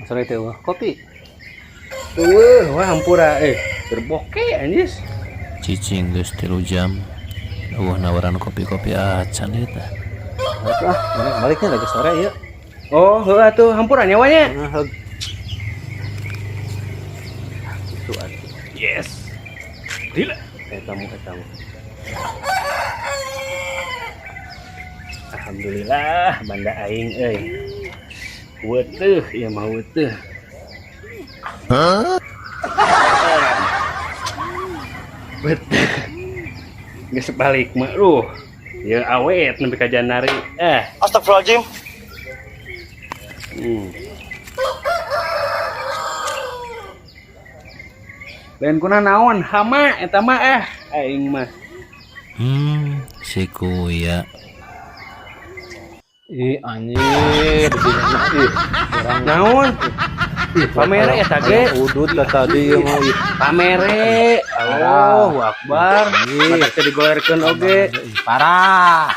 Sore teh kopi. Wah hampura berboke anjis. Cicing geus 3 jam. Nawaran kopi-kopi acan eta. Ah, baliknya lagi sore ya. Oh, heuh atuh hampura nyawanya. Itu atuh. Yes. Dila. Etamu. Alhamdulillah banda aing euy. Weutuh ieu mah weutuh. Weutuh. Geus balik mah ya awet nepi ka janari. Astagfirullahaladzim. Lain kuna naon hama eta mah aing mah. Si Kuya. Ih anjir, begini Naon? Pamere eta ge. udut lah tadi yang mau Pamere. Allahu Akbar. Mata teh digolerkeun oge. parah.